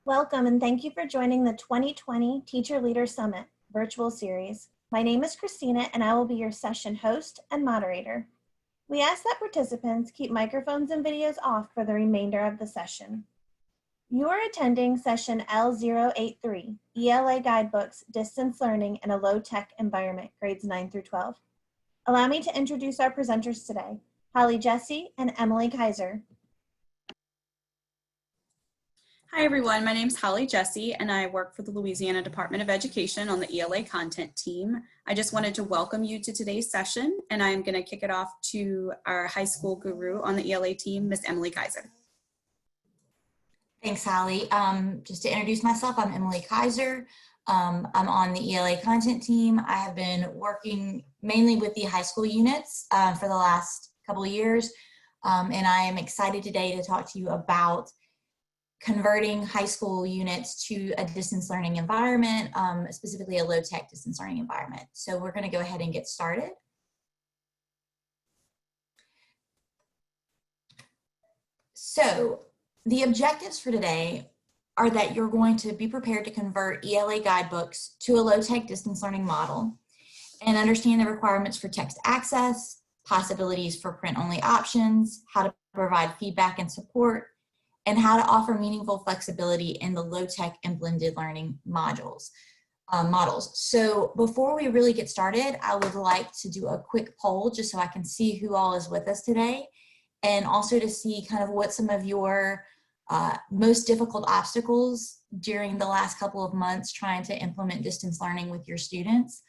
Welcome and thank you for joining the 2020 Teacher Leader Summit virtual series. My name is Christina and I will be your session host and moderator. We ask that participants keep microphones and videos off for the remainder of the session. You are attending session L083, ELA Guidebooks, Distance Learning in a Low-Tech Environment, grades 9 through 12. Allow me to introduce our presenters today, Holly Jesse and Emily Kaiser. Hi everyone, my name is Holly Jesse and I work for the Louisiana Department of Education on the ELA content team. I just wanted to welcome you to today's session and I'm going to kick it off to our high school guru on the ELA team, Miss Emily Kaiser. Thanks, Holly. Just to introduce myself, I'm Emily Kaiser. I'm on the ELA content team. I have been working mainly with the high school units for the last couple of years. And I am excited today to talk to you about converting high school units to a distance learning environment, specifically a low-tech distance learning environment. So we're going to go ahead and get started. So the objectives for today are that you're going to be prepared to convert ELA guidebooks to a low-tech distance learning model and understand the requirements for text access, possibilities for print-only options, how to provide feedback and support, and how to offer meaningful flexibility in the low-tech and blended learning models. So before we really get started, I would like to do a quick poll just so I can see who all is with us today, and also to see kind of what some of your most difficult obstacles during the last couple of months trying to implement distance learning with your students.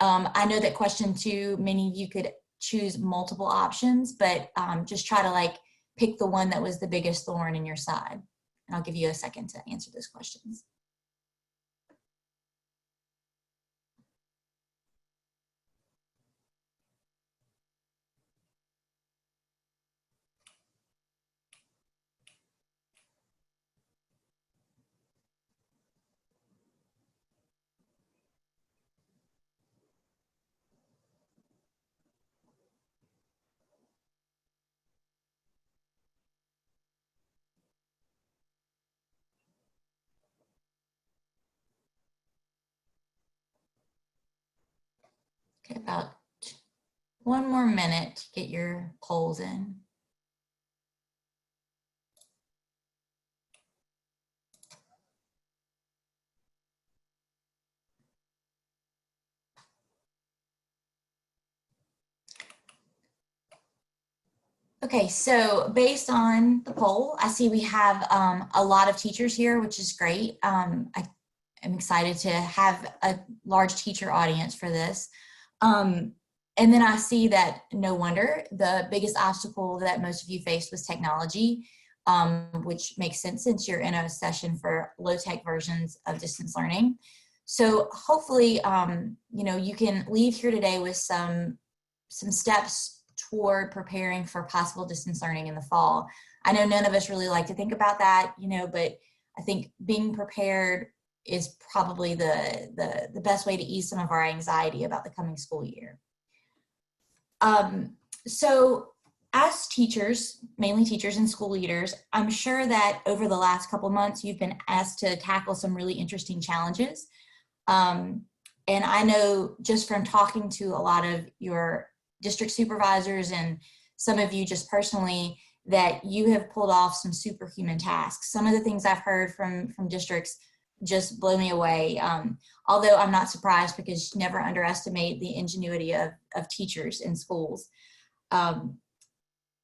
I know that question 2, many of you could choose multiple options, but just try to pick the one that was the biggest thorn in your side. And I'll give you a second to answer those questions. Okay, about 1 more minute to get your polls in. Okay, so based on the poll, I see we have a lot of teachers here, which is great. I'm excited to have a large teacher audience for this. And then I see that, no wonder, the biggest obstacle that most of you faced was technology, which makes sense since you're in a session for low-tech versions of distance learning. So hopefully, you can leave here today with some steps toward preparing for possible distance learning in the fall. I know none of us really like to think about that, but I think being prepared is probably the best way to ease some of our anxiety about the coming school year. So as teachers, mainly teachers and school leaders, I'm sure that over the last couple months, you've been asked to tackle some really interesting challenges. And I know just from talking to a lot of your district supervisors and some of you just personally that you have pulled off some superhuman tasks. Some of the things I've heard from districts just blow me away. Although I'm not surprised because you never underestimate the ingenuity of teachers in schools. I,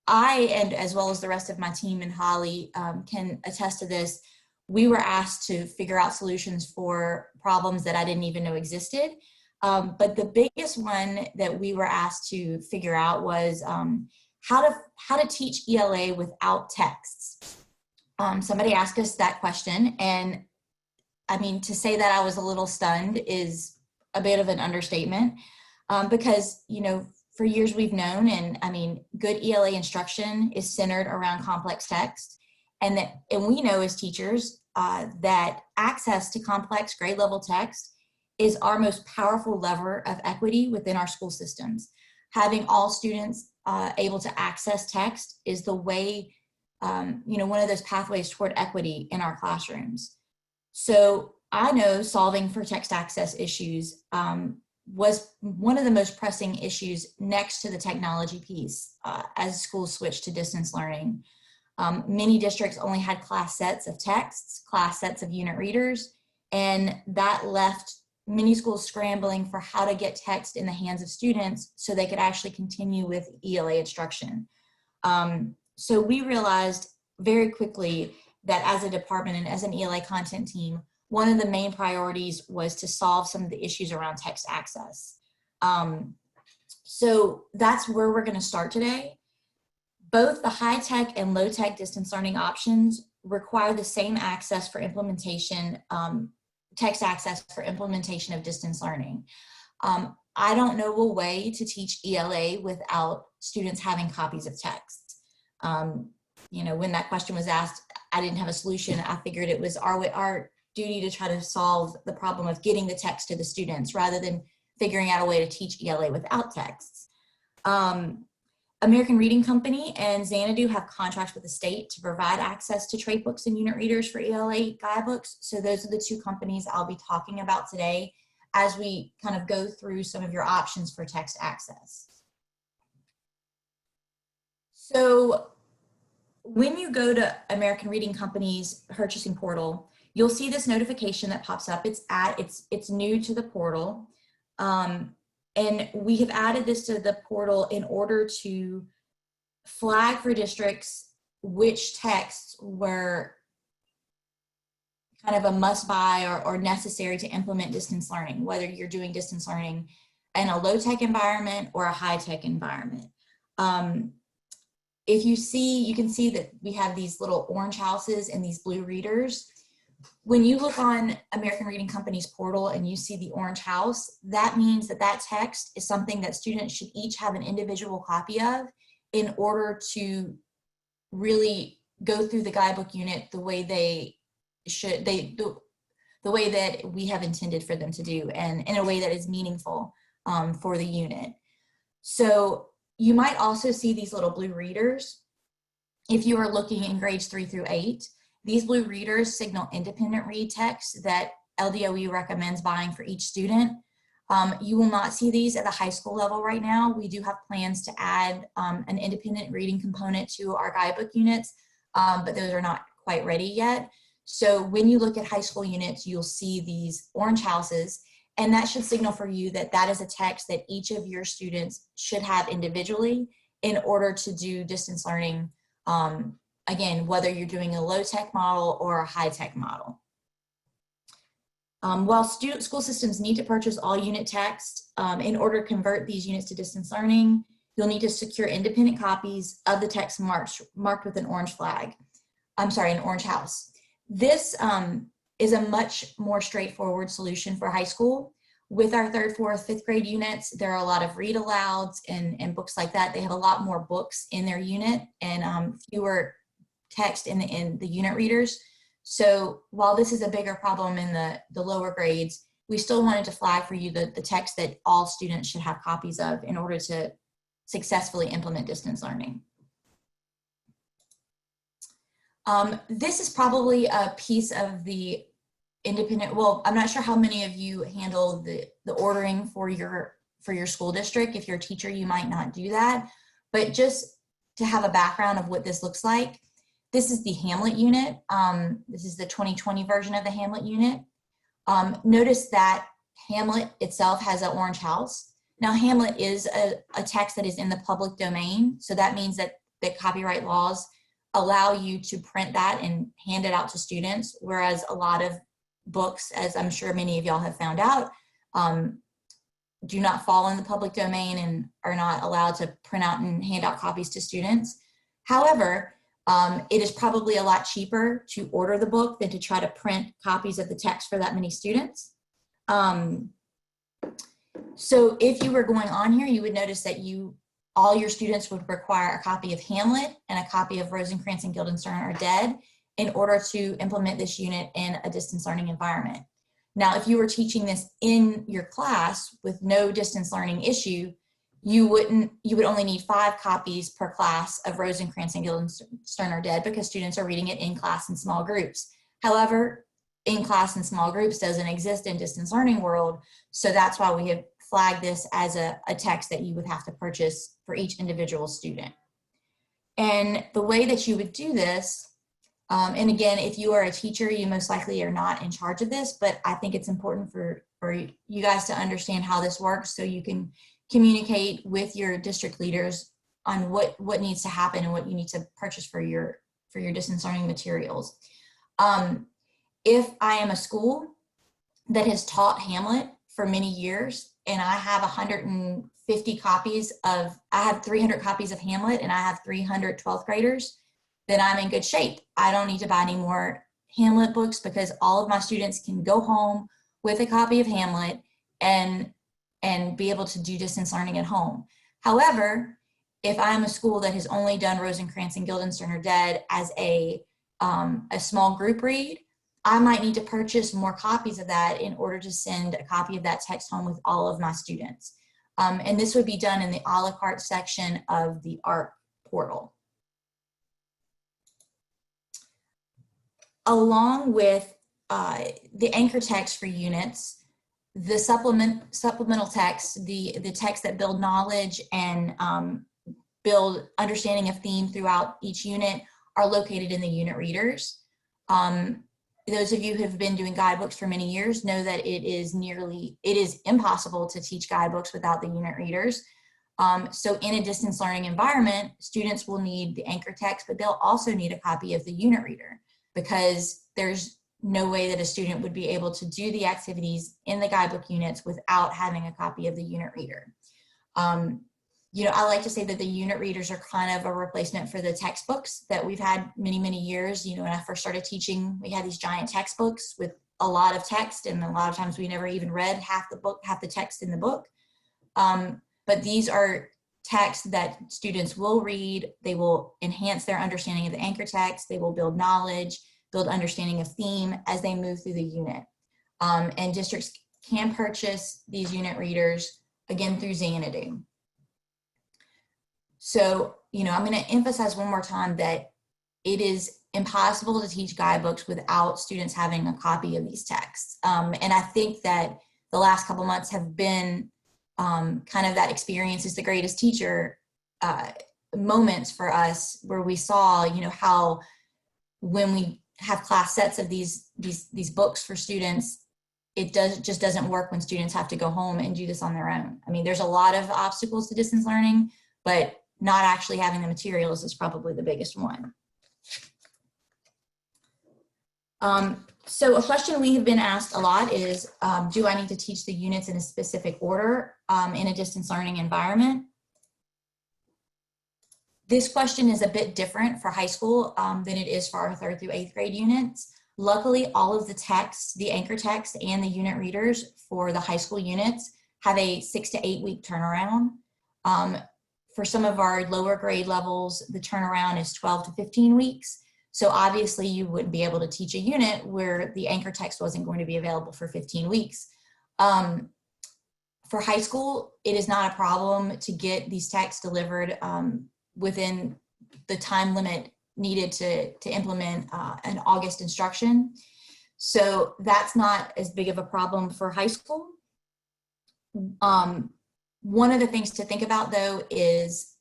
and as well as the rest of my team and Holly, can attest to this. We were asked to figure out solutions for problems that I didn't even know existed. But the biggest one that we were asked to figure out was how to teach ELA without texts. Somebody asked us that question, and I mean, to say that I was a little stunned is a bit of an understatement, because for years we've known, and I mean, good ELA instruction is centered around complex text, and we know as teachers that access to complex grade level text is our most powerful lever of equity within our school systems. Having all students able to access text is the way, one of those pathways toward equity in our classrooms. So I know solving for text access issues was one of the most pressing issues next to the technology piece as schools switched to distance learning. Many districts only had class sets of texts, class sets of unit readers, and that left many schools scrambling for how to get text in the hands of students so they could actually continue with ELA instruction. So we realized very quickly that as a department and as an ELA content team, one of the main priorities was to solve some of the issues around text access. So that's where we're going to start today. Both the high-tech and low-tech distance learning options require the same access for implementation, text access for implementation of distance learning. I don't know a way to teach ELA without students having copies of text. You know, when that question was asked, I didn't have a solution. I figured it was our duty to try to solve the problem of getting the text to the students rather than figuring out a way to teach ELA without texts. American Reading Company and Xanadu have contracts with the state to provide access to trade books and unit readers for ELA guidebooks. So those are the two companies I'll be talking about today as we kind of go through some of your options for text access. So when you go to American Reading Company's purchasing portal, you'll see this notification that pops up. It's new to the portal. And we have added this to the portal in order to flag for districts which texts were kind of a must buy or necessary to implement distance learning, whether you're doing distance learning in a low-tech environment or a high-tech environment. If you see, you can see that we have these little orange houses and these blue readers. When you look on American Reading Company's portal and you see the orange house, that means that that text is something that students should each have an individual copy of in order to really go through the guidebook unit the way they should, the way that we have intended for them to do, and in a way that is meaningful for the unit. So you might also see these little blue readers if you are looking in grades 3 through 8. These blue readers signal independent read text that LDOE recommends buying for each student. You will not see these at the high school level right now. We do have plans to add an independent reading component to our guidebook units, but those are not quite ready yet. So when you look at high school units, you'll see these orange houses, and that should signal for you that that is a text that each of your students should have individually in order to do distance learning. Again, whether you're doing a low-tech model or a high-tech model. While school systems need to purchase all unit text, in order to convert these units to distance learning, you'll need to secure independent copies of the text marked with an orange flag. I'm sorry, an orange house. This is a much more straightforward solution for high school. With our 3rd, 4th, 5th grade units, there are a lot of read alouds and books like that. They have a lot more books in their unit and fewer text in the unit readers. So while this is a bigger problem in the lower grades, we still wanted to flag for you the text that all students should have copies of in order to successfully implement distance learning. This is probably a piece of the independent, well, I'm not sure how many of you handle the ordering for your school district. If you're a teacher, you might not do that, but just to have a background of what this looks like. This is the Hamlet unit. This is the 2020 version of the Hamlet unit. Notice that Hamlet itself has an orange house. Now, Hamlet is a text that is in the public domain. So that means that the copyright laws allow you to print that and hand it out to students, whereas a lot of books, as I'm sure many of y'all have found out, do not fall in the public domain and are not allowed to print out and hand out copies to students. However, it is probably a lot cheaper to order the book than to try to print copies of the text for that many students. So if you were going on here, you would notice that all your students would require a copy of Hamlet and a copy of Rosencrantz and Guildenstern Are Dead in order to implement this unit in a distance learning environment. Now, if you were teaching this in your class with no distance learning issue, you would only need 5 copies per class of Rosencrantz and Guildenstern Are Dead because students are reading it in class in small groups. However, in-class and small groups doesn't exist in distance learning world. So that's why we have flagged this as a text that you would have to purchase for each individual student. And the way that you would do this, and again, if you are a teacher, you most likely are not in charge of this, but I think it's important for you guys to understand how this works so you can communicate with your district leaders on what needs to happen and what you need to purchase for your distance learning materials. If I am a school that has taught Hamlet for many years and I have 150 copies of, I have 300 copies of Hamlet and I have 300 12th graders, then I'm in good shape. I don't need to buy any more Hamlet books because all of my students can go home with a copy of Hamlet and be able to do distance learning at home. However, if I'm a school that has only done Rosencrantz and Guildenstern are Dead as a small group read, I might need to purchase more copies of that in order to send a copy of that text home with all of my students. And this would be done in the a la carte section of the ARC portal. Along with the anchor text for units, the supplemental text, the text that build knowledge and build understanding of theme throughout each unit are located in the unit readers. Those of you who have been doing guidebooks for many years know that it is impossible to teach guidebooks without the unit readers. So in a distance learning environment, students will need the anchor text, but they'll also need a copy of the unit reader because there's no way that a student would be able to do the activities in the guidebook units without having a copy of the unit reader. I like to say that the unit readers are kind of a replacement for the textbooks that we've had many, many years. When I first started teaching, we had these giant textbooks with a lot of text, and a lot of times we never even read half the text in the book. But these are texts that students will read. They will enhance their understanding of the anchor text. They will build knowledge, build understanding of theme as they move through the unit. And districts can purchase these unit readers, again, through Xanadu. So, I'm going to emphasize one more time that it is impossible to teach guidebooks without students having a copy of these texts. And I think that the last couple months have been kind of that experience is the greatest teacher moments for us, where we saw, how when we have class sets of these books for students, it just doesn't work when students have to go home and do this on their own. I mean, there's a lot of obstacles to distance learning, but not actually having the materials is probably the biggest one. So a question we have been asked a lot is, do I need to teach the units in a specific order in a distance learning environment? This question is a bit different for high school than it is for our 3rd through 8th grade units. Luckily, all of the text, the anchor text and the unit readers for the high school units have a 6 to 8 week turnaround. For some of our lower grade levels, the turnaround is 12 to 15 weeks. So obviously you wouldn't be able to teach a unit where the anchor text wasn't going to be available for 15 weeks. For high school, it is not a problem to get these texts delivered within the time limit needed to implement an August instruction. So that's not as big of a problem for high school. One of the things to think about, though, is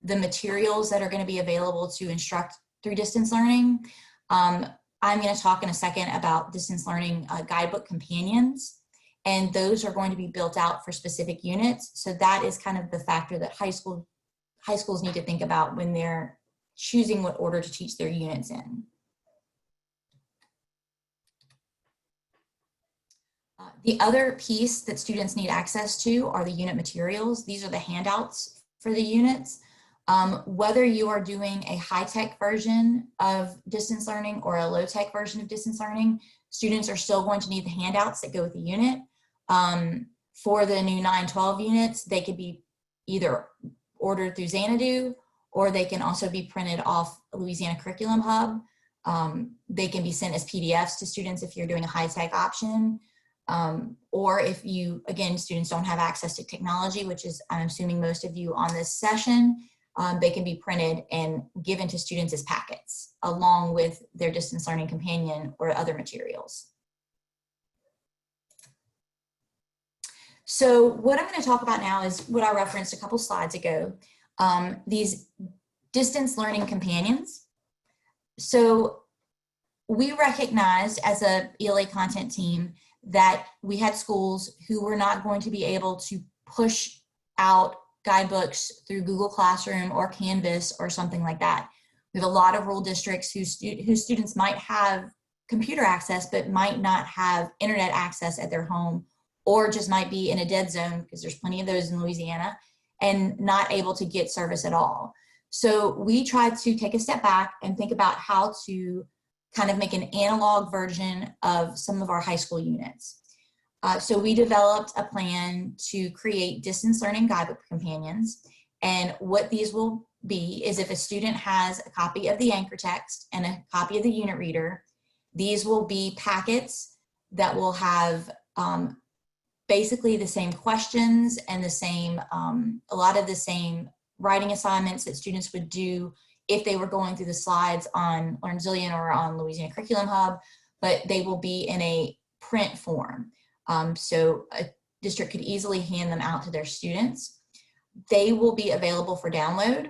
the materials that are going to be available to instruct through distance learning. I'm going to talk in a second about distance learning guidebook companions, and those are going to be built out for specific units. So that is kind of the factor that high schools need to think about when they're choosing what order to teach their units in. The other piece that students need access to are the unit materials. These are the handouts for the units. Whether you are doing a high-tech version of distance learning or a low-tech version of distance learning, students are still going to need the handouts that go with the unit. For the new 9-12 units, they could be either ordered through Xanadu, or they can also be printed off Louisiana Curriculum Hub. They can be sent as PDFs to students if you're doing a high-tech option. Or if you, again, students don't have access to technology, which is, I'm assuming most of you on this session, they can be printed and given to students as packets, along with their distance learning companion or other materials. So what I'm going to talk about now is what I referenced a couple slides ago, these distance learning companions. So we recognized as a ELA content team that we had schools who were not going to be able to push out guidebooks through Google Classroom or Canvas or something like that. We have a lot of rural districts whose students might have computer access but might not have internet access at their home, or just might be in a dead zone, because there's plenty of those in Louisiana, and not able to get service at all. So we tried to take a step back and think about how to kind of make an analog version of some of our high school units. So we developed a plan to create distance learning guidebook companions. And what these will be is if a student has a copy of the anchor text and a copy of the unit reader, these will be packets that will have basically the same questions and the same, a lot of the same writing assignments that students would do if they were going through the slides on LearnZillion or on Louisiana Curriculum Hub, but they will be in a print form. So a district could easily hand them out to their students. They will be available for download,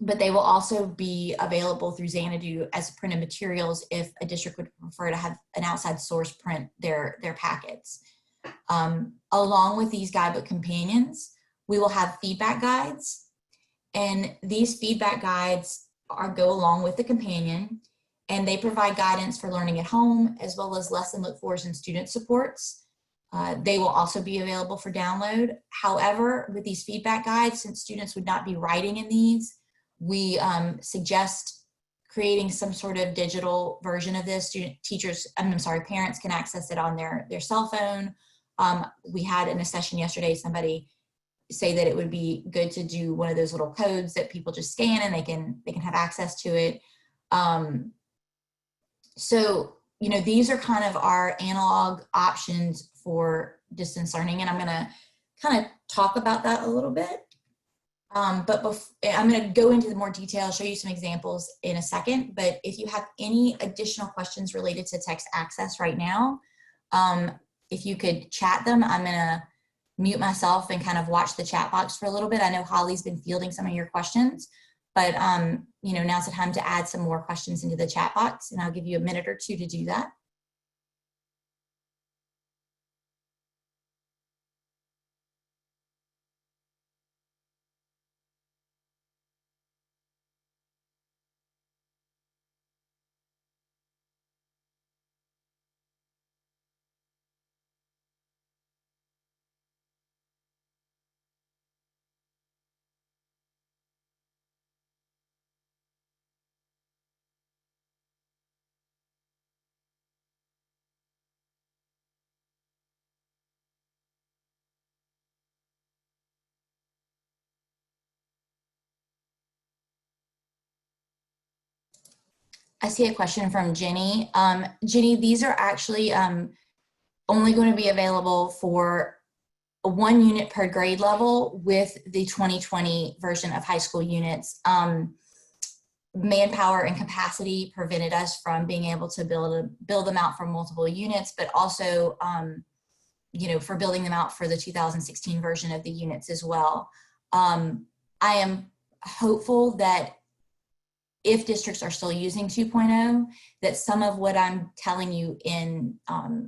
but they will also be available through Xanadu as printed materials if a district would prefer to have an outside source print their packets. Along with these guidebook companions, we will have feedback guides, and these feedback guides go along with the companion, and they provide guidance for learning at home as well as lesson look-fors and student supports. They will also be available for download. However, with these feedback guides, since students would not be writing in these, we suggest creating some sort of digital version of this. Parents can access it on their cell phone. We had in a session yesterday somebody say that it would be good to do one of those little codes that people just scan and they can have access to it. So, these are kind of our analog options for distance learning, and I'm going to kind of talk about that a little bit. I'm going to go into more detail, show you some examples in a second, but if you have any additional questions related to text access right now, if you could chat them. I'm going to mute myself and kind of watch the chat box for a little bit. I know Holly's been fielding some of your questions, but now's the time to add some more questions into the chat box, and I'll give you a minute or two to do that. I see a question from Jenny. Jenny, these are actually only going to be available for 1 unit per grade level with the 2020 version of high school units. Manpower and capacity prevented us from being able to build them out for multiple units, but also, for building them out for the 2016 version of the units as well. I am hopeful that if districts are still using 2.0, that some of what I'm telling you in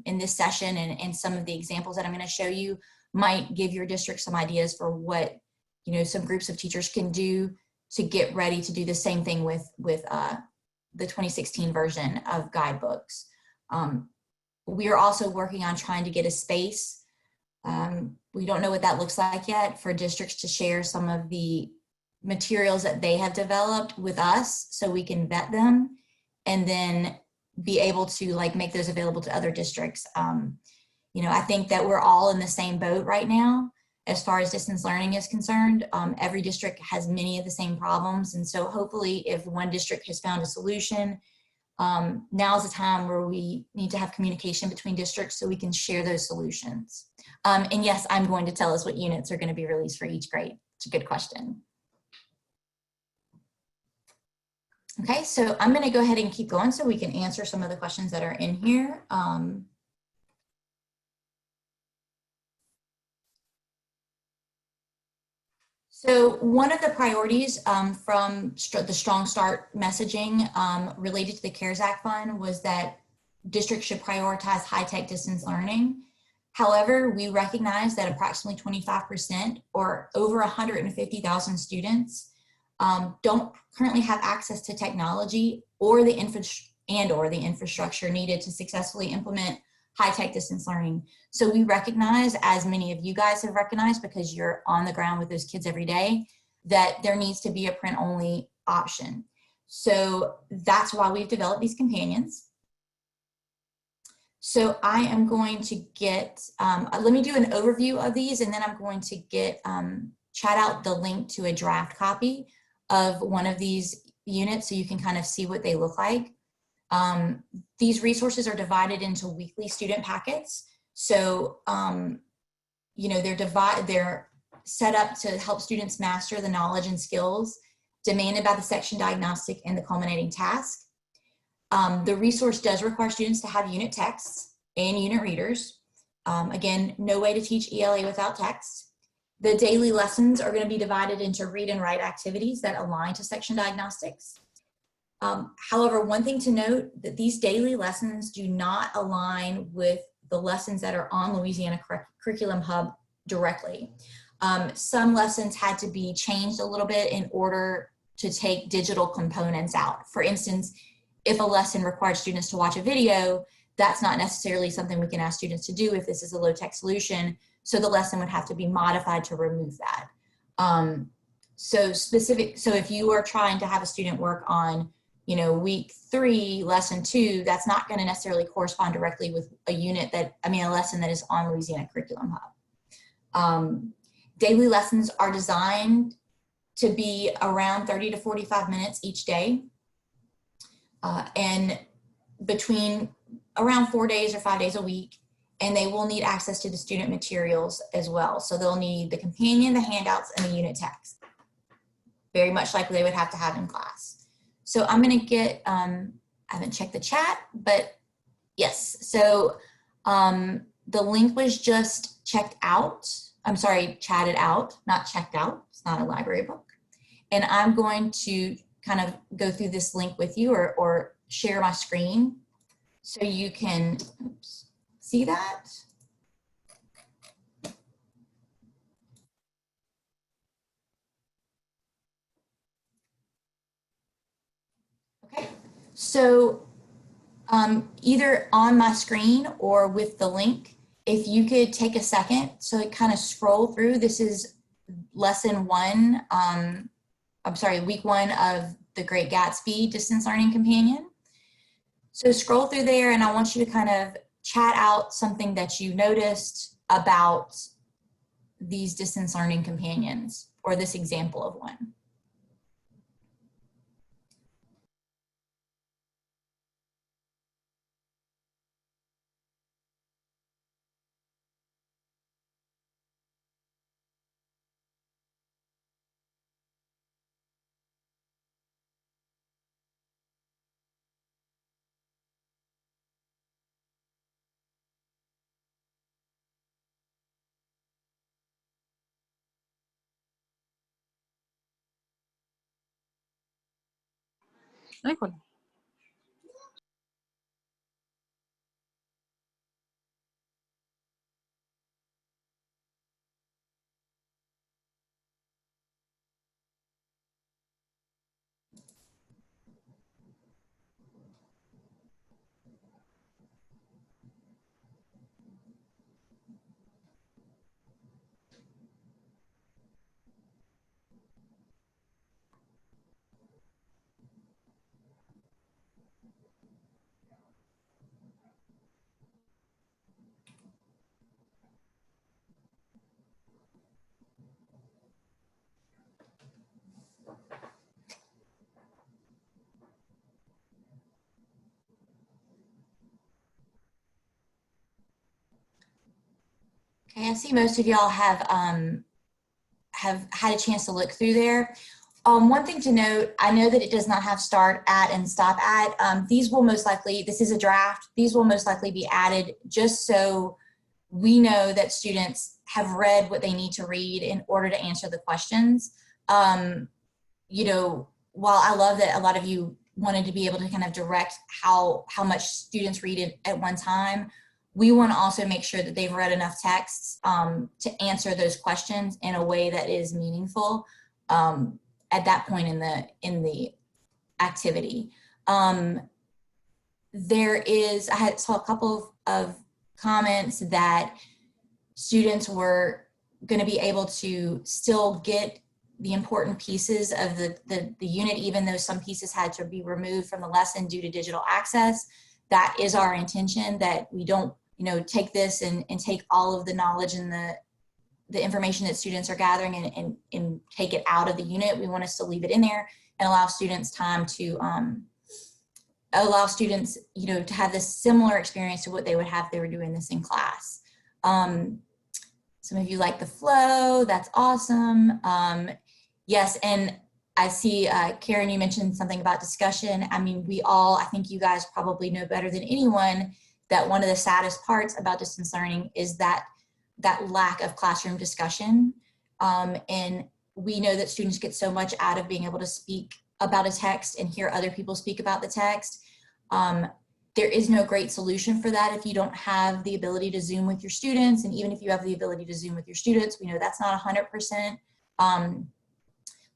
this session and some of the examples that I'm going to show you might give your district some ideas for what some groups of teachers can do to get ready to do the same thing with the 2016 version of Guidebooks. We are also working on trying to get a space. We don't know what that looks like yet, for districts to share some of the materials that they have developed with us so we can vet them and then be able to make those available to other districts. I think that we're all in the same boat right now as far as distance learning is concerned. Every district has many of the same problems, and so hopefully if one district has found a solution, now's the time where we need to have communication between districts so we can share those solutions. And yes, I'm going to tell us what units are going to be released for each grade. It's a good question. Okay, so I'm going to go ahead and keep going so we can answer some of the questions that are in here. So one of the priorities from the Strong Start messaging related to the CARES Act fund was that districts should prioritize high-tech distance learning. However, we recognize that approximately 25% or over 150,000 students don't currently have access to technology or the infrastructure needed to successfully implement high-tech distance learning. So we recognize, as many of you guys have recognized because you're on the ground with those kids every day, that there needs to be a print-only option. So that's why we've developed these companions. So I am going to get, let me do an overview of these, and then I'm going to get, chat out the link to a draft copy of one of these units so you can kind of see what they look like. These resources are divided into weekly student packets. So, you know, they're set up to help students master the knowledge and skills demanded by the section diagnostic and the culminating task. The resource does require students to have unit texts and unit readers. Again, no way to teach ELA without text. The daily lessons are going to be divided into read and write activities that align to section diagnostics. However, one thing to note that these daily lessons do not align with the lessons that are on Louisiana Curriculum Hub directly. Some lessons had to be changed a little bit in order to take digital components out. For instance, if a lesson required students to watch a video, that's not necessarily something we can ask students to do if this is a low-tech solution. So the lesson would have to be modified to remove that. So if you are trying to have a student work on, you know, week 3, lesson 2, that's not going to necessarily correspond directly with a lesson that is on Louisiana Curriculum Hub. Daily lessons are designed to be around 30 to 45 minutes each day. And between around 4 days or 5 days a week, and they will need access to the student materials as well. So they'll need the companion, the handouts, and the unit text, very much like they would have to have in class. So I'm gonna get, I haven't checked the chat, but yes. So the link was just checked out. I'm sorry, chatted out, not checked out. It's not a library book. And I'm going to kind of go through this link with you or share my screen so you can see that. Okay, so either on my screen or with the link, if you could take a second so kind of scroll through. This is lesson 1, week 1 of the Great Gatsby Distance Learning Companion. So scroll through there, and I want you to kind of chat out something that you noticed about these distance learning companions or this example of one. Okay, I see most of y'all have had a chance to look through there. One thing to note, I know that it does not have start at and stop at. These will most likely, this is a draft, these will most likely be added just so we know that students have read what they need to read in order to answer the questions. You know, while I love that a lot of you wanted to be able to kind of direct how much students read it at one time, we want to also make sure that they've read enough texts to answer those questions in a way that is meaningful at that point in the activity. There is, I saw a couple of comments that students were going to be able to still get the important pieces of the unit, even though some pieces had to be removed from the lesson due to digital access. That is our intention, that we don't, you know, take this and take all of the knowledge and the information that students are gathering and take it out of the unit. We want us to leave it in there and allow students time to allow students, you know, to have this similar experience to what they would have if they were doing this in class. Some of you like the flow, that's awesome. Yes, and I see, Karen, you mentioned something about discussion. I mean, we all, I think you guys probably know better than anyone that one of the saddest parts about distance learning is that lack of classroom discussion. And we know that students get so much out of being able to speak about a text and hear other people speak about the text. There is no great solution for that if you don't have the ability to Zoom with your students. And even if you have the ability to Zoom with your students, we know that's not 100%.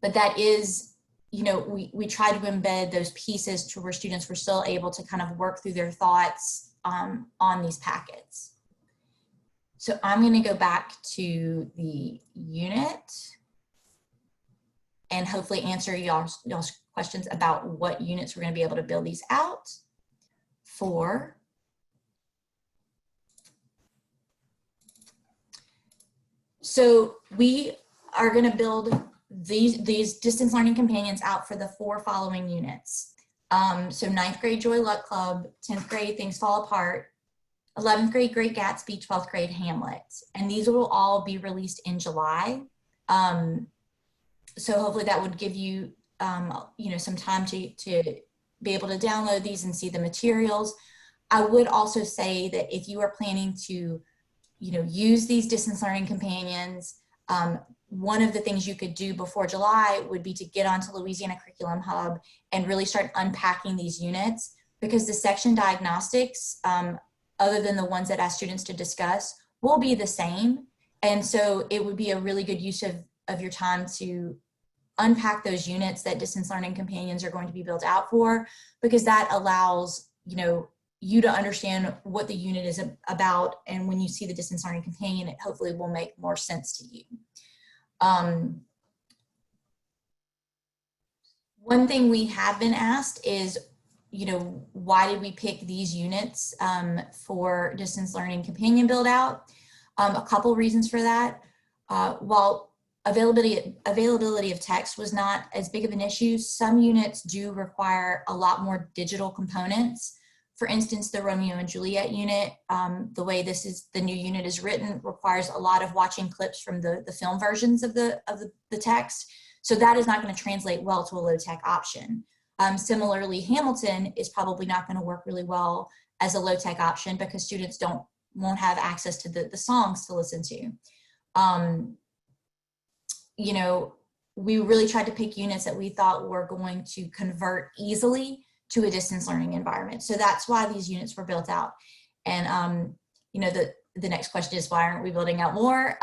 But that is, you know, we try to embed those pieces to where students were still able to kind of work through their thoughts on these packets. So I'm going to go back to the unit and hopefully answer y'all's questions about what units we're going to be able to build these out for. So we are going to build these distance learning companions out for the 4 following units. So 9th grade Joy Luck Club, 10th grade Things Fall Apart, 11th grade Great Gatsby, 12th grade Hamlet. And these will all be released in July. So hopefully that would give you, you know, some time to be able to download these and see the materials. I would also say that if you are planning to, you know, use these distance learning companions, one of the things you could do before July would be to get onto Louisiana Curriculum Hub and really start unpacking these units, because the section diagnostics, other than the ones that ask students to discuss, will be the same. And so it would be a really good use of your time to unpack those units that distance learning companions are going to be built out for, because that allows, you know, you to understand what the unit is about. And when you see the distance learning companion, it hopefully will make more sense to you. One thing we have been asked is, you know, why did we pick these units for distance learning companion build out? A couple reasons for that. While availability of text was not as big of an issue, some units do require a lot more digital components. For instance, the Romeo and Juliet unit, the way the new unit is written, requires a lot of watching clips from the film versions of the text. So that is not going to translate well to a low tech option. Similarly, Hamilton is probably not going to work really well as a low tech option because students won't have access to the songs to listen to. You know, we really tried to pick units that we thought were going to convert easily to a distance learning environment. So that's why these units were built out. And, you know, the next question is, why aren't we building out more?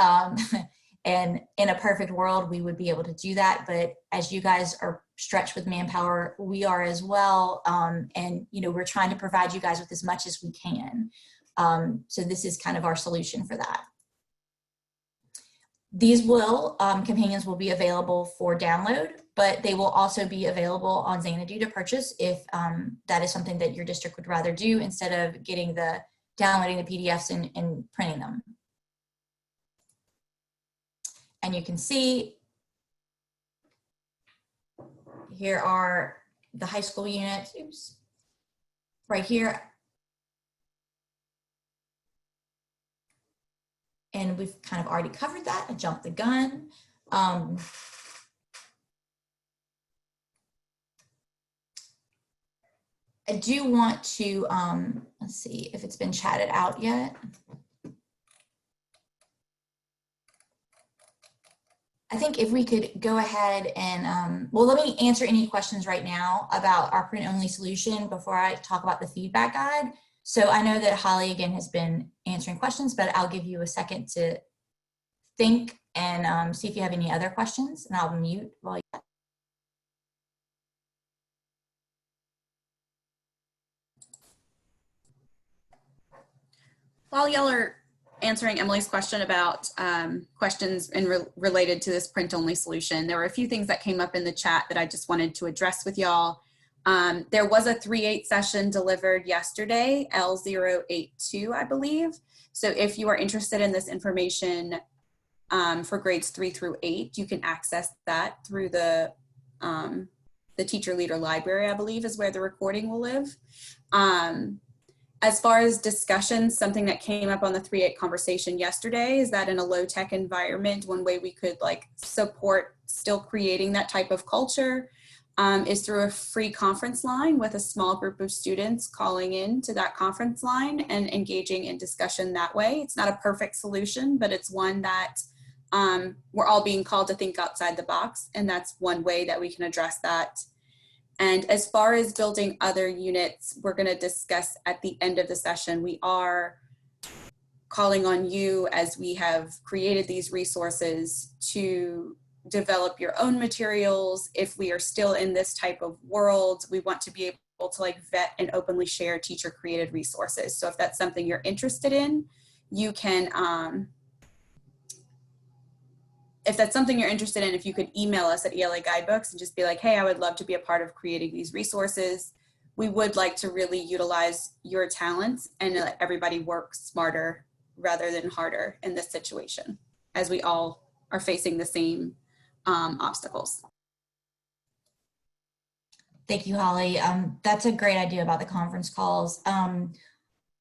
And in a perfect world, we would be able to do that. But as you guys are stretched with manpower, we are as well. And, you know, we're trying to provide you guys with as much as we can. So this is kind of our solution for that. These companions will be available for download, but they will also be available on Xanadu to purchase if that is something that your district would rather do instead of downloading the PDFs and printing them. And you can see here are the high school units, oops, right here. And we've kind of already covered that. I jumped the gun. I do want to, let's see if it's been chatted out yet. I think if we could go ahead and, well, let me answer any questions right now about our print-only solution before I talk about the feedback guide. So I know that Holly, again, has been answering questions, but I'll give you a second to think and see if you have any other questions, and I'll mute while you. While y'all are answering Emily's question about questions related to this print-only solution, there were a few things that came up in the chat that I just wanted to address with y'all. There was a 3-8 session delivered yesterday, L082, I believe. So if you are interested in this information for grades 3 through 8, you can access that through the teacher leader library, I believe is where the recording will live. As far as discussions, something that came up on the 3-8 conversation yesterday is that in a low tech environment, one way we could like support still creating that type of culture is through a free conference line with a small group of students calling in to that conference line and engaging in discussion that way. It's not a perfect solution, but it's one that we're all being called to think outside the box. And that's one way that we can address that. And as far as building other units, we're going to discuss at the end of the session. We are calling on you, as we have created these resources, to develop your own materials. If we are still in this type of world, we want to be able to like vet and openly share teacher created resources. So if that's something you're interested in, you can, if that's something you're interested in, if you could email us at ELA Guidebooks and just be like, hey, I would love to be a part of creating these resources. We would like to really utilize your talents and let everybody work smarter rather than harder in this situation, as we all are facing the same obstacles. Thank you, Holly. That's a great idea about the conference calls.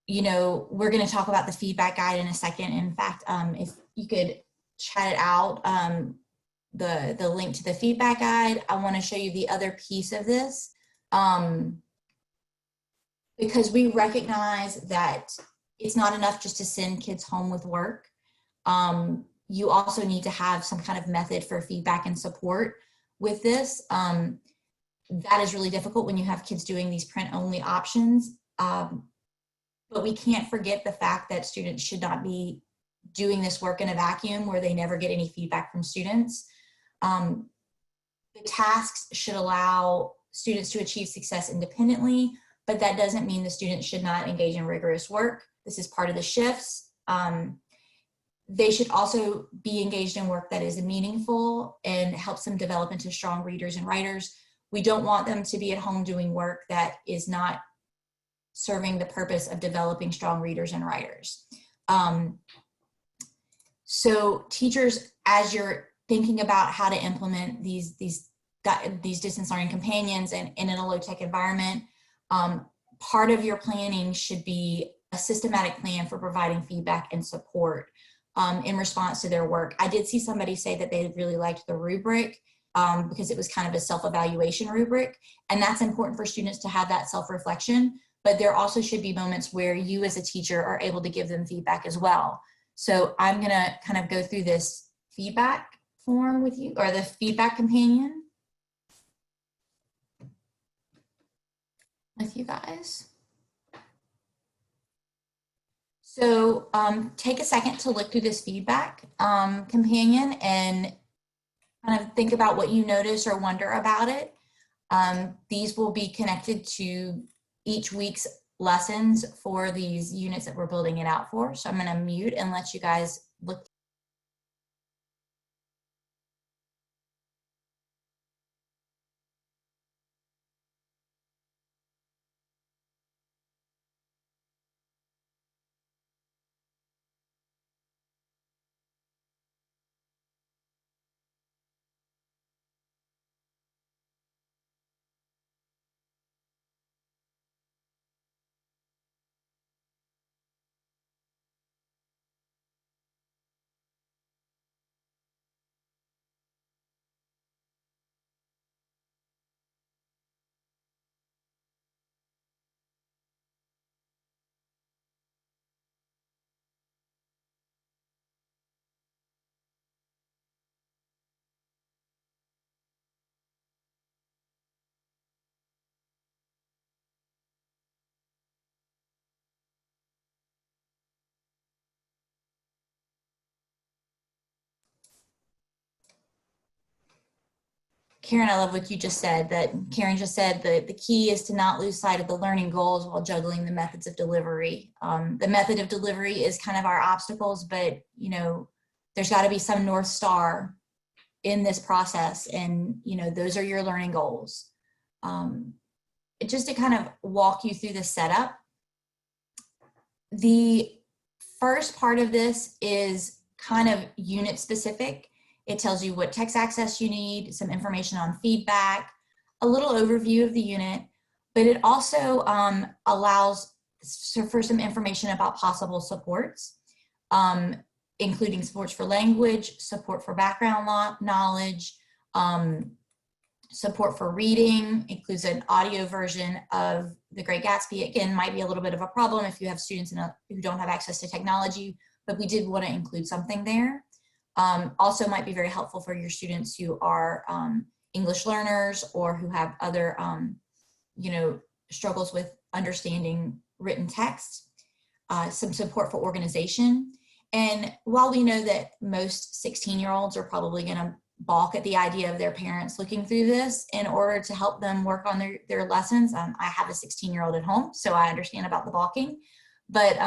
You know, we're going to talk about the feedback guide in a second. In fact, if you could chat it out, the link to the feedback guide. I want to show you the other piece of this, because we recognize that it's not enough just to send kids home with work. You also need to have some kind of method for feedback and support with this. That is really difficult when you have kids doing these print-only options. But we can't forget the fact that students should not be doing this work in a vacuum where they never get any feedback from students. The tasks should allow students to achieve success independently, but that doesn't mean the students should not engage in rigorous work. This is part of the shifts. They should also be engaged in work that is meaningful and helps them develop into strong readers and writers. We don't want them to be at home doing work that is not serving the purpose of developing strong readers and writers. So teachers, as you're thinking about how to implement these distance learning companions and in a low tech environment, part of your planning should be a systematic plan for providing feedback and support in response to their work. I did see somebody say that they really liked the rubric because it was kind of a self-evaluation rubric, and that's important for students to have that self-reflection, but there also should be moments where you as a teacher are able to give them feedback as well. So I'm gonna kind of go through this feedback form with you, or the feedback companion with you guys. So take a second to look through this feedback companion and kind of think about what you notice or wonder about it. These will be connected to each week's lessons for these units that we're building it out for. So I'm going to mute and let you guys look. Karen, I love what you just said, that Karen just said that the key is to not lose sight of the learning goals while juggling the methods of delivery. The method of delivery is kind of our obstacles, but you know, there's got to be some North Star in this process, and you know, those are your learning goals. Just to kind of walk you through the setup, the first part of this is kind of unit specific. It tells you what text access you need, some information on feedback, a little overview of the unit, but it also allows for some information about possible supports, including supports for language, support for background knowledge, support for reading, includes an audio version of The Great Gatsby. Again, might be a little bit of a problem if you have students who don't have access to technology, but we did want to include something there. Also might be very helpful for your students who are English learners or who have other, you know, struggles with understanding written text, some support for organization. And while we know that most 16-year-olds are probably going to balk at the idea of their parents looking through this in order to help them work on their lessons, I have a 16-year-old at home, so I understand about the balking, but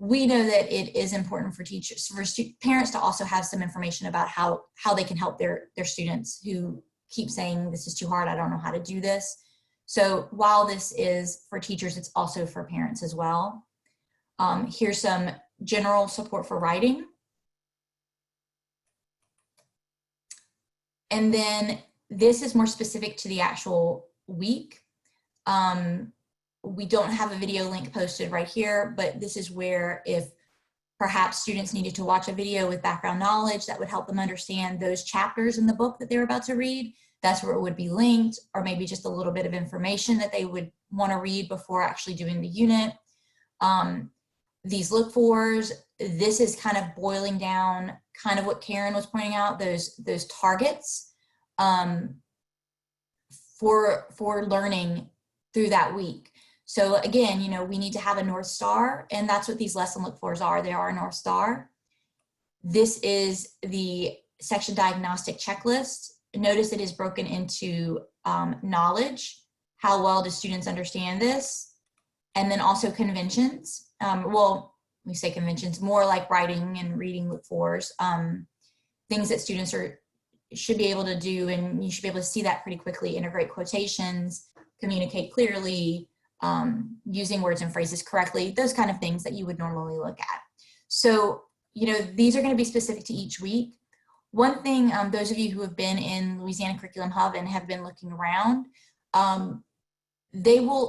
we know that it is important for teachers, for parents to also have some information about how they can help their students who keep saying, this is too hard, I don't know how to do this. So while this is for teachers, it's also for parents as well. Here's some general support for writing. And then this is more specific to the actual week. We don't have a video link posted right here, but this is where if perhaps students needed to watch a video with background knowledge that would help them understand those chapters in the book that they're about to read, that's where it would be linked, or maybe just a little bit of information that they would want to read before actually doing the unit. These look fors, this is kind of boiling down kind of what Karen was pointing out, those targets for learning through that week. So again, you know, we need to have a North Star, and that's what these lesson look fors are. They are a North Star. This is the section diagnostic checklist. Notice it is broken into knowledge. How well do students understand this? And then also conventions. Well, we say conventions, more like writing and reading look fors, things that students should be able to do, and you should be able to see that pretty quickly. Integrate quotations, communicate clearly, using words and phrases correctly, those kind of things that you would normally look at. So, you know, these are going to be specific to each week. One thing, those of you who have been in Louisiana Curriculum Hub and have been looking around,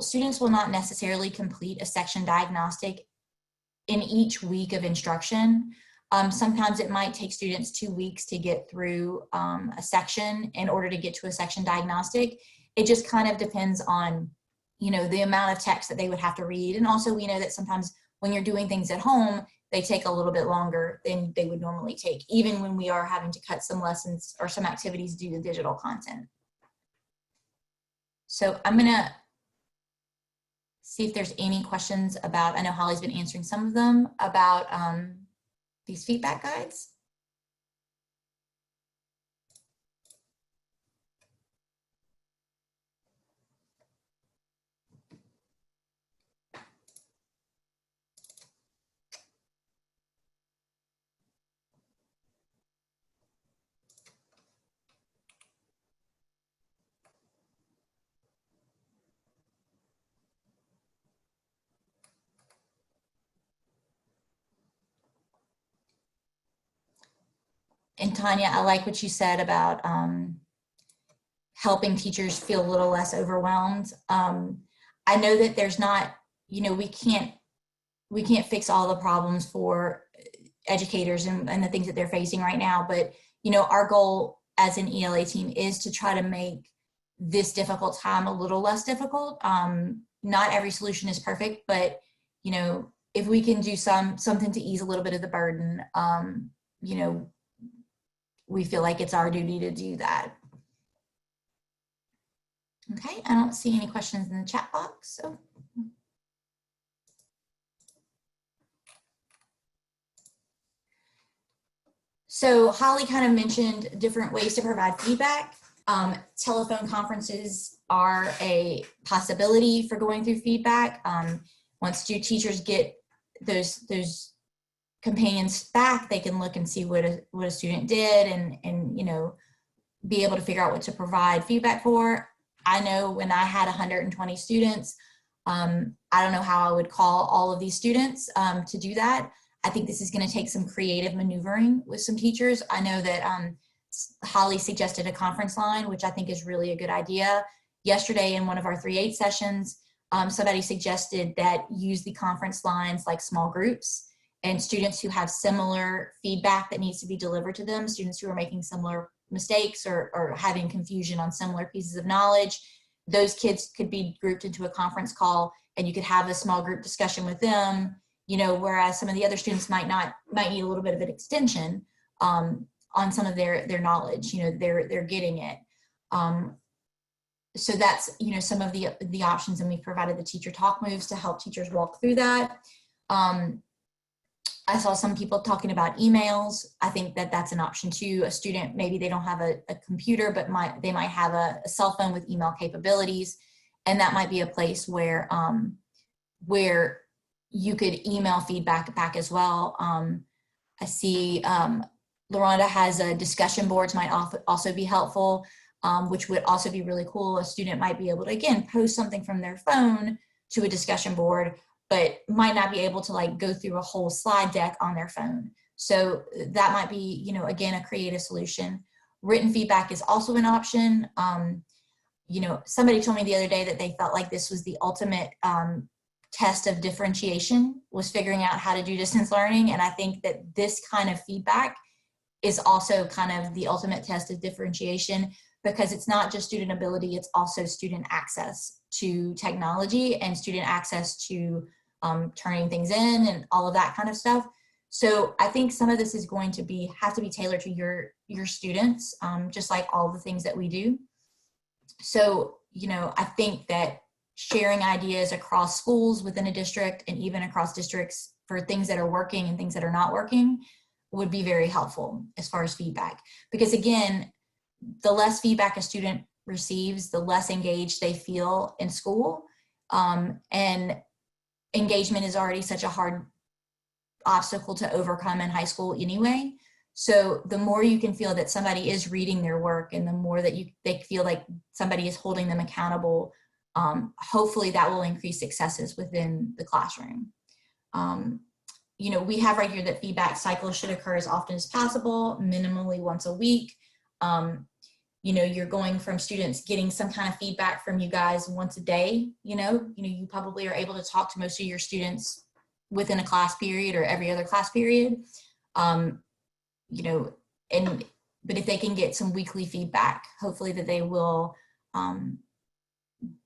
students will not necessarily complete a section diagnostic in each week of instruction. Sometimes it might take students 2 weeks to get through a section in order to get to a section diagnostic. It just kind of depends on, you know, the amount of text that they would have to read. And also we know that sometimes when you're doing things at home, they take a little bit longer than they would normally take, even when we are having to cut some lessons or some activities due to digital content. So I'm gonna see if there's any questions about, I know Holly's been answering some of them, about these feedback guides. And Tanya, I like what you said about helping teachers feel a little less overwhelmed. I know that there's not, you know, we can't fix all the problems for educators and the things that they're facing right now, but you know, our goal as an ELA team is to try to make this difficult time a little less difficult. Not every solution is perfect, but you know, if we can do something to ease a little bit of the burden, you know, we feel like it's our duty to do that. Okay, I don't see any questions in the chat box. So Holly kind of mentioned different ways to provide feedback. Telephone conferences are a possibility for going through feedback. Once teachers get those companions back, they can look and see what a student did and you know, be able to figure out what to provide feedback for. I know when I had 120 students, I don't know how I would call all of these students to do that. I think this is going to take some creative maneuvering with some teachers. I know that Holly suggested a conference line, which I think is really a good idea. Yesterday in one of our 3-8 sessions, somebody suggested that use the conference lines like small groups, and students who have similar feedback that needs to be delivered to them, students who are making similar mistakes or having confusion on similar pieces of knowledge, those kids could be grouped into a conference call and you could have a small group discussion with them, you know, whereas some of the other students might need a little bit of an extension on some of their knowledge, you know, they're getting it. So that's, you know, some of the options, and we've provided the teacher talk moves to help teachers walk through that. I saw some people talking about emails. I think that that's an option too. A student, maybe they don't have a computer, but they might have a cell phone with email capabilities. And that might be a place where you could email feedback back as well. I see LaRonda has a discussion boards might also be helpful, which would also be really cool. A student might be able to, again, post something from their phone to a discussion board, but might not be able to like go through a whole slide deck on their phone. So that might be, you know, again, a creative solution. Written feedback is also an option. You know, somebody told me the other day that they felt like this was the ultimate test of differentiation, was figuring out how to do distance learning. And I think that this kind of feedback is also kind of the ultimate test of differentiation, because it's not just student ability, it's also student access to technology and student access to turning things in and all of that kind of stuff. So I think some of this is going to have to be tailored to your students, just like all the things that we do. So, you know, I think that sharing ideas across schools within a district and even across districts for things that are working and things that are not working would be very helpful as far as feedback. Because again, the less feedback a student receives, the less engaged they feel in school. And engagement is already such a hard obstacle to overcome in high school anyway. So the more you can feel that somebody is reading their work, and the more that they feel like somebody is holding them accountable, hopefully that will increase successes within the classroom. You know, we have right here that feedback cycles should occur as often as possible, minimally once a week. You know, you're going from students getting some kind of feedback from you guys once a day. You know, you probably are able to talk to most of your students within a class period or every other class period. You know, but if they can get some weekly feedback, hopefully that they will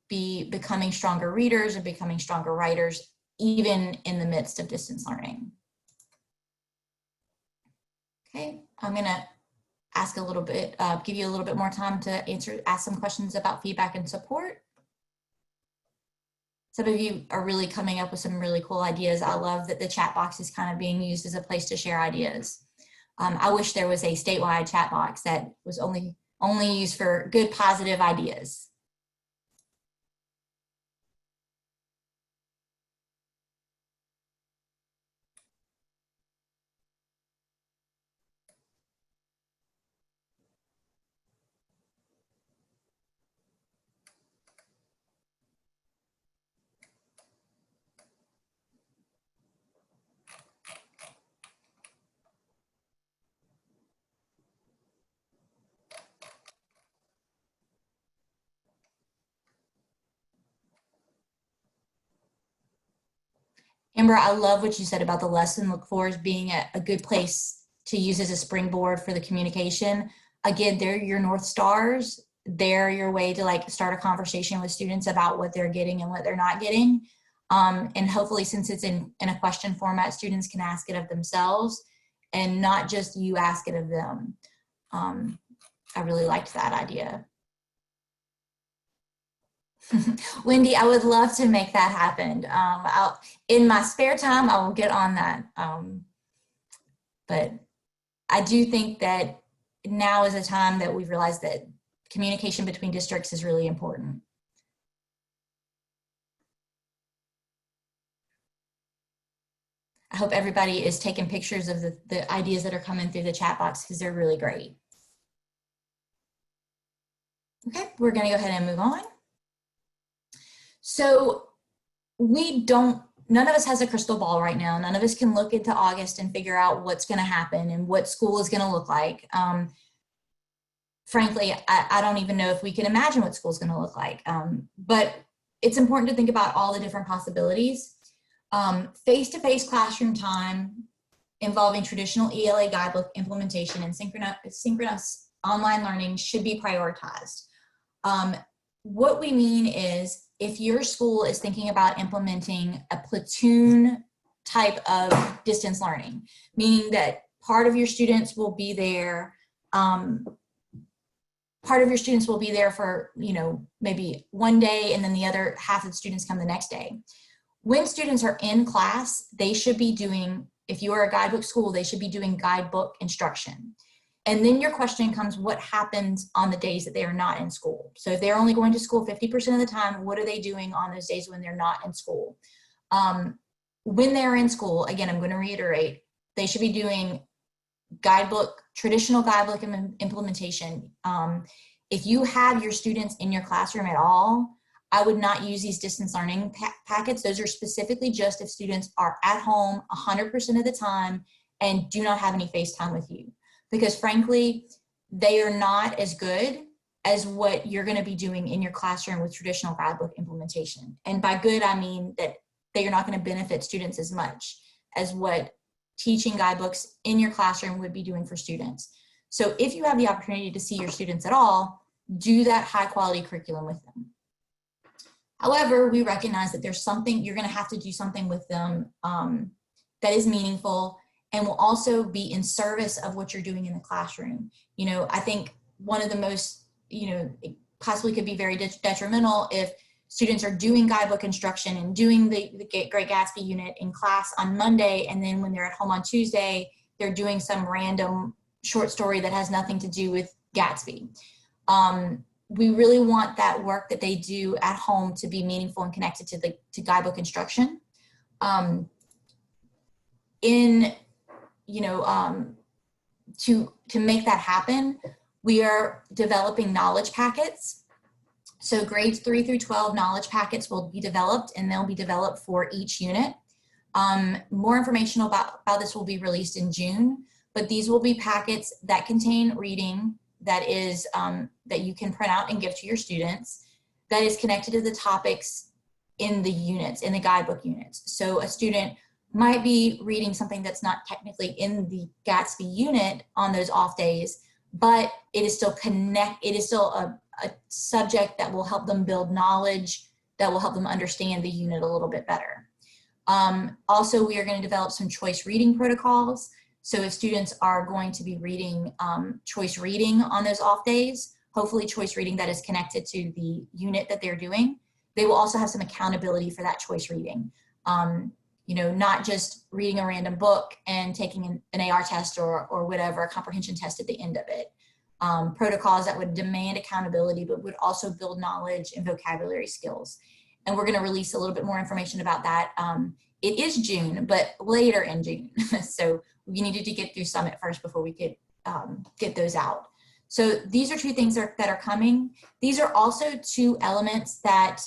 be becoming stronger readers and becoming stronger writers, even in the midst of distance learning. Okay, I'm gonna ask a little bit, give you a little bit more time to ask some questions about feedback and support. Some of you are really coming up with some really cool ideas. I love that the chat box is kind of being used as a place to share ideas. I wish there was a statewide chat box that was only used for good, positive ideas. Amber, I love what you said about the lesson look forwards being a good place to use as a springboard for the communication. Again, they're your North Stars. They're your way to like start a conversation with students about what they're getting and what they're not getting. And hopefully, since it's in a question format, students can ask it of themselves and not just you ask it of them. I really liked that idea. Wendy, I would love to make that happen. In my spare time, I will get on that. But I do think that now is a time that we've realized that communication between districts is really important. I hope everybody is taking pictures of the ideas that are coming through the chat box because they're really great. Okay, we're going to go ahead and move on. So none of us has a crystal ball right now. None of us can look into August and figure out what's going to happen and what school is going to look like. Frankly, I don't even know if we can imagine what school is going to look like. But it's important to think about all the different possibilities. Face-to-face classroom time involving traditional ELA guidebook implementation and synchronous online learning should be prioritized. What we mean is if your school is thinking about implementing a platoon type of distance learning, meaning that part of your students will be there, for, maybe one day, and then the other half of the students come the next day. When students are in class, they should be doing, if you are a guidebook school, they should be doing guidebook instruction. And then your question comes, what happens on the days that they are not in school? So if they're only going to school 50% of the time, what are they doing on those days when they're not in school? When they're in school, again, I'm going to reiterate, they should be doing traditional guidebook implementation. If you have your students in your classroom at all, I would not use these distance learning packets. Those are specifically just if students are at home 100% of the time and do not have any FaceTime with you. Because frankly, they are not as good as what you're going to be doing in your classroom with traditional guidebook implementation. And by good, I mean that they are not going to benefit students as much as what teaching guidebooks in your classroom would be doing for students. So if you have the opportunity to see your students at all, do that high quality curriculum with them. However, we recognize that there's something, you're going to have to do something with them that is meaningful and will also be in service of what you're doing in the classroom. I think one of the most, it possibly could be very detrimental if students are doing guidebook instruction and doing the Great Gatsby unit in class on Monday, and then when they're at home on Tuesday, they're doing some random short story that has nothing to do with Gatsby. We really want that work that they do at home to be meaningful and connected to guidebook instruction. To make that happen, we are developing knowledge packets. So grades 3 through 12 knowledge packets will be developed, and they'll be developed for each unit. More information about this will be released in June, but these will be packets that contain reading that is that you can print out and give to your students, that is connected to the topics in the units, in the guidebook units. So a student might be reading something that's not technically in the Gatsby unit on those off days, but it is still a subject that will help them build knowledge, that will help them understand the unit a little bit better. Also, we are going to develop some choice reading protocols. So if students are going to be reading choice reading on those off days, hopefully choice reading that is connected to the unit that they're doing, they will also have some accountability for that choice reading. Not just reading a random book and taking an AR test or whatever, a comprehension test at the end of it. Protocols that would demand accountability, but would also build knowledge and vocabulary skills. And we're going to release a little bit more information about that. It is June, but later in June. So we needed to get through Summit first before we could get those out. So these are two things that are coming. These are also two elements that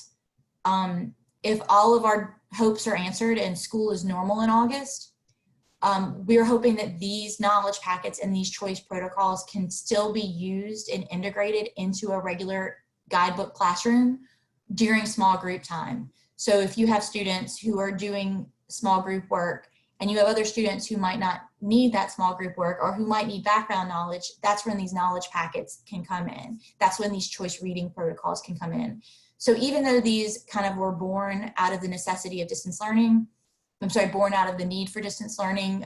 if all of our hopes are answered and school is normal in August, we're hoping that these knowledge packets and these choice protocols can still be used and integrated into a regular guidebook classroom during small group time. So if you have students who are doing small group work and you have other students who might not need that small group work or who might need background knowledge, that's when these knowledge packets can come in. That's when these choice reading protocols can come in. So even though these kind of were born out of the necessity of distance learning, born out of the need for distance learning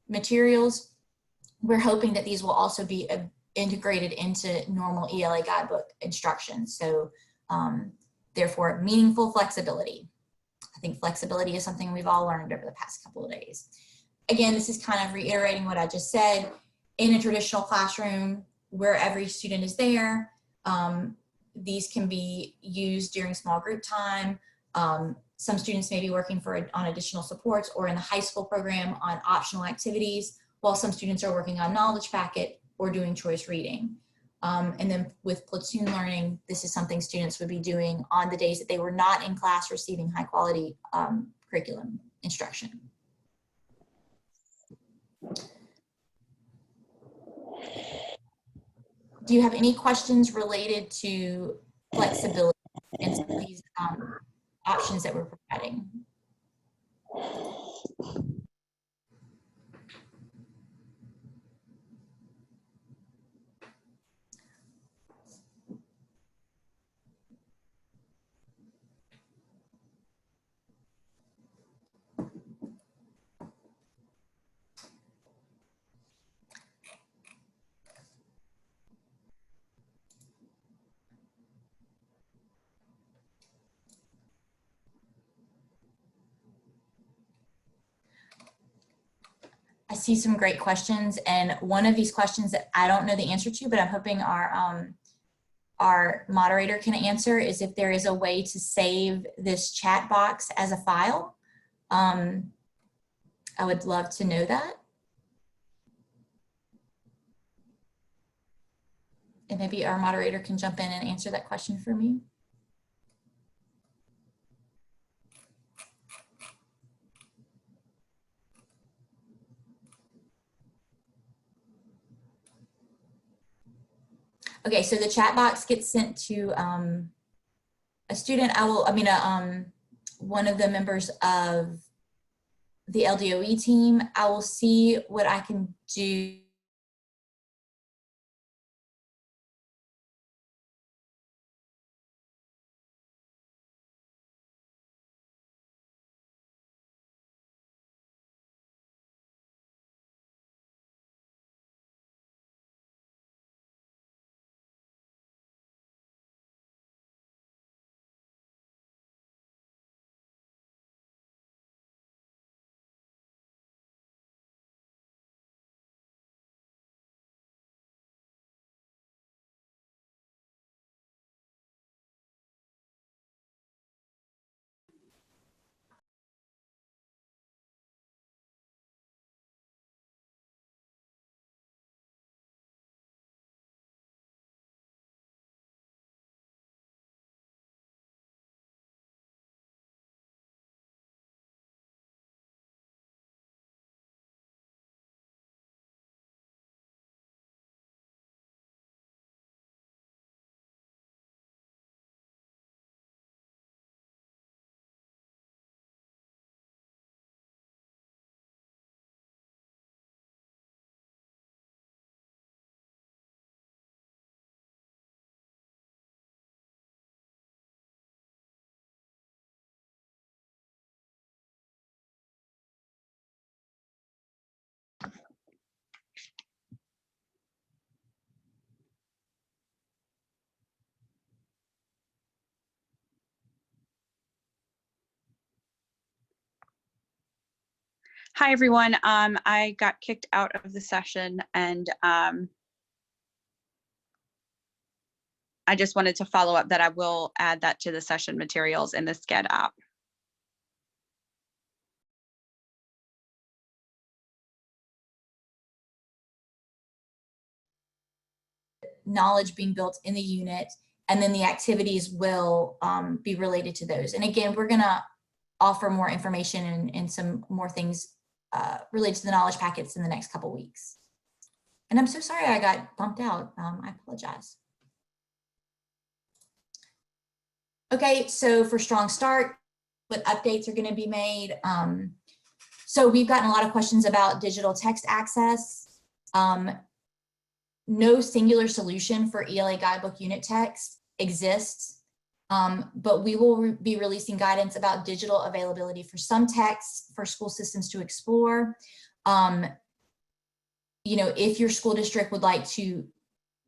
materials, we're hoping that these will also be integrated into normal ELA guidebook instruction. So therefore, meaningful flexibility. I think flexibility is something we've all learned over the past couple of days. Again, this is kind of reiterating what I just said. In a traditional classroom where every student is there, These can be used during small group time. Some students may be working on additional supports, or in the high school program on optional activities, while some students are working on knowledge packet or doing choice reading. And then with platoon learning, this is something students would be doing on the days that they were not in class receiving high quality curriculum instruction. Do you have any questions related to flexibility and some of these options that we're providing? I see some great questions, and one of these questions that I don't know the answer to, but I'm hoping our moderator can answer, is if there is a way to save this chat box as a file. I would love to know that. And maybe our moderator can jump in and answer that question for me. Okay, so the chat box gets sent to a student. One of the members of the LDOE team. I will see what I can do. Hi, everyone. I got kicked out of the session, and I just wanted to follow up that I will add that to the session materials in the SCED app. Knowledge being built in the unit, and then the activities will be related to those. And again, we're going to offer more information and some more things related to the knowledge packets in the next couple weeks. And I'm so sorry I got bumped out. I apologize. Okay, so for Strong Start, what updates are going to be made? So we've gotten a lot of questions about digital text access. No singular solution for ELA Guidebook unit text exists, but we will be releasing guidance about digital availability for some texts for school systems to explore. You know, if your school district would like to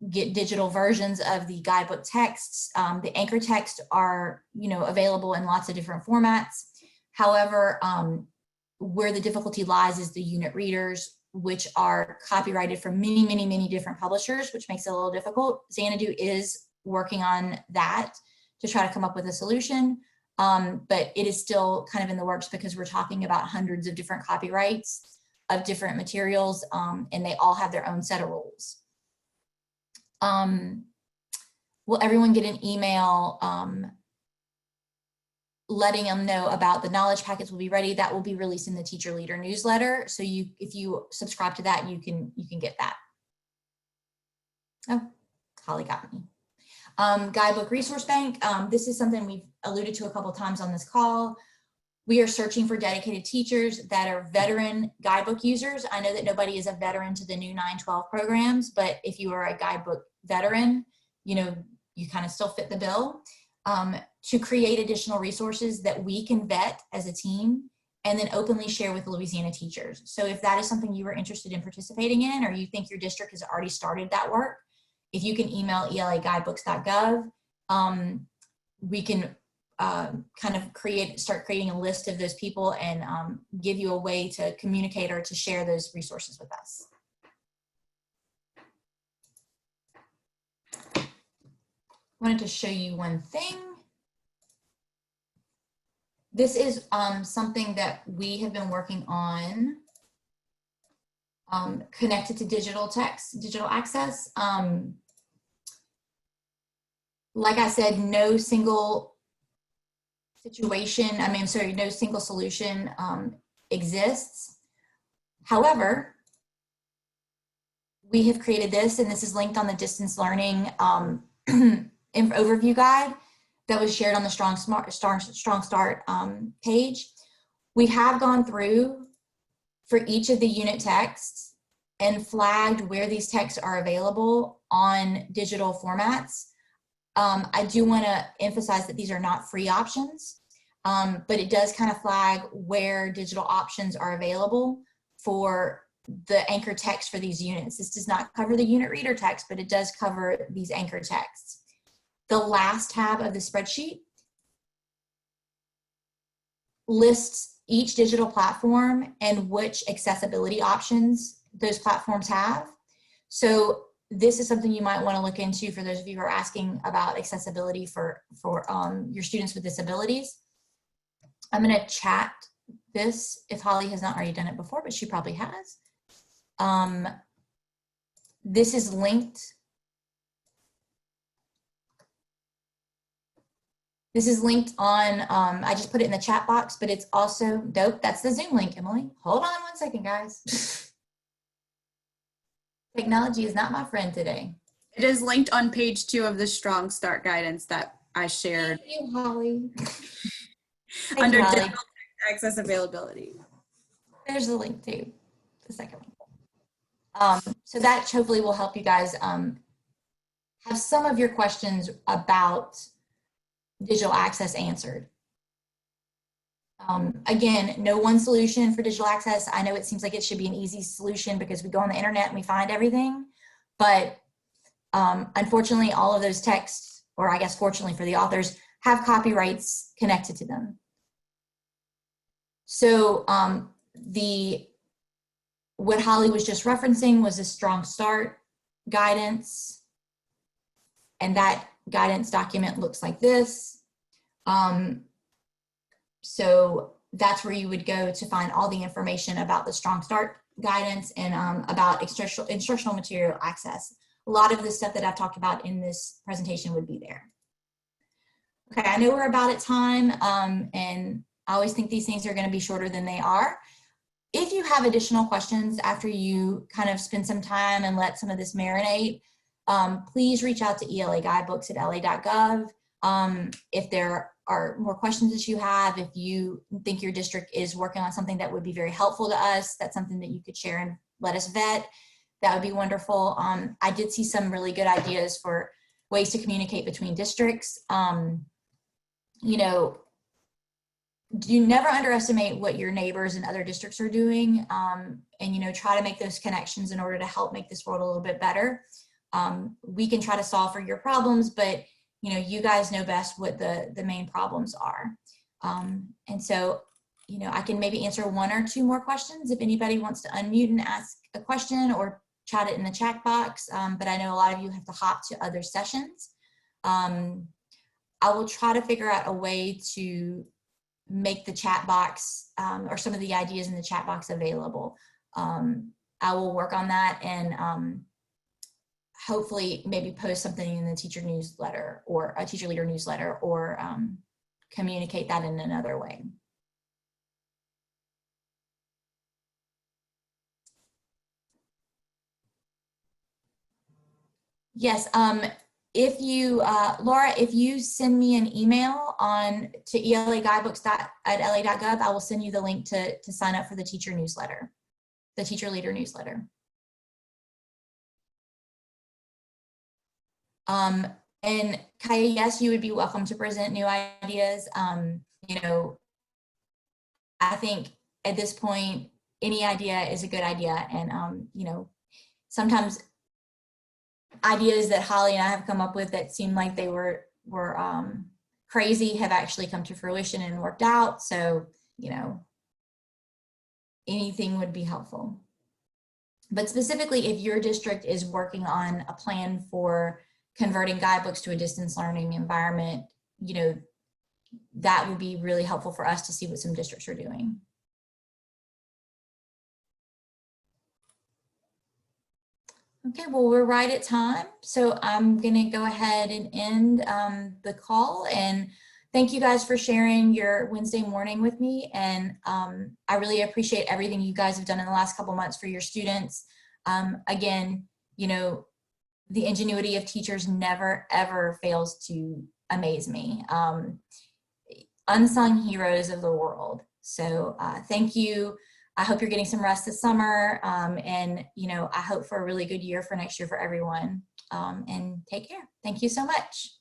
get digital versions of the guidebook texts, the anchor texts are, you know, available in lots of different formats. However, where the difficulty lies is the unit readers, which are copyrighted from many different publishers, which makes it a little difficult. Xanadu is working on that to try to come up with a solution. But it is still kind of in the works because we're talking about hundreds of different copyrights of different materials, and they all have their own set of rules. Will everyone get an email letting them know about the knowledge packets will be ready? That will be released in the Teacher Leader newsletter. So if you subscribe to that, you can get that. Oh, Holly got me. Guidebook Resource Bank. This is something we've alluded to a couple times on this call. We are searching for dedicated teachers that are veteran guidebook users. I know that nobody is a veteran to the new 912 programs, but if you are a guidebook veteran, you know, you kind of still fit the bill, to create additional resources that we can vet as a team and then openly share with Louisiana teachers. So if that is something you are interested in participating in, or you think your district has already started that work, if you can email elaguidebooks.gov, we can kind of start creating a list of those people and give you a way to communicate or to share those resources with us. Wanted to show you one thing. This is something that we have been working on connected to digital text, digital access. Like I said, no single situation, no single solution exists. However, we have created this, and this is linked on the distance learning overview guide that was shared on the Strong Start page. We have gone through for each of the unit texts and flagged where these texts are available on digital formats. I do want to emphasize that these are not free options, but it does kind of flag where digital options are available for the anchor text for these units. This does not cover the unit reader text, but it does cover these anchor texts. The last tab of the spreadsheet lists each digital platform and which accessibility options those platforms have. So this is something you might want to look into for those of you who are asking about accessibility for your students with disabilities. I'm going to chat this if Holly has not already done it before, but she probably has. This is linked. This is linked on, I just put it in the chat box, but it's also dope. That's the Zoom link, Emily. Hold on one second, guys. Technology is not my friend today. It is linked on page 2 of the Strong Start guidance that I shared. Thank you, Holly. Under digital access availability. There's the link too, the second one. So that hopefully will help you guys have some of your questions about digital access answered. Again, no one solution for digital access. I know it seems like it should be an easy solution because we go on the internet and we find everything, but unfortunately all of those texts, or I guess fortunately for the authors, have copyrights connected to them. So what Holly was just referencing was a Strong Start guidance, and that guidance document looks like this. So that's where you would go to find all the information about the Strong Start guidance and about instructional material access. A lot of the stuff that I've talked about in this presentation would be there. Okay, I know we're about at time, and I always think these things are going to be shorter than they are. If you have additional questions after you kind of spend some time and let some of this marinate, please reach out to ELA Guidebooks at la.gov. If there are more questions that you have, if you think your district is working on something that would be very helpful to us, that's something that you could share and let us vet, that would be wonderful. I did see some really good ideas for ways to communicate between districts. You know, do never underestimate what your neighbors and other districts are doing, and, you know, try to make those connections in order to help make this world a little bit better. We can try to solve for your problems, but you know, you guys know best what the main problems are. And so, you know, I can maybe answer one or two more questions if anybody wants to unmute and ask a question or chat it in the chat box. But I know a lot of you have to hop to other sessions. I will try to figure out a way to make the chat box or some of the ideas in the chat box available. I will work on that and hopefully maybe post something in the teacher newsletter or a teacher leader newsletter, or communicate that in another way. Yes, if you, Laura, if you send me an email to elaguidebooks@la.gov, I will send you the link to sign up for the teacher newsletter, the teacher leader newsletter. And Kaya, yes, you would be welcome to present new ideas. You know, I think at this point, any idea is a good idea. And, you know, sometimes ideas that Holly and I have come up with that seem like they were crazy have actually come to fruition and worked out. So, you know, anything would be helpful. But specifically, if your district is working on a plan for converting guidebooks to a distance learning environment, you know, that would be really helpful for us to see what some districts are doing. Okay, well, we're right at time. So I'm gonna go ahead and end the call, and thank you guys for sharing your Wednesday morning with me. And I really appreciate everything you guys have done in the last couple months for your students. Again, you know, the ingenuity of teachers never, ever fails to amaze me. Unsung heroes of the world. So thank you. I hope you're getting some rest this summer. And, you know, I hope for a really good year for next year for everyone. And take care. Thank you so much.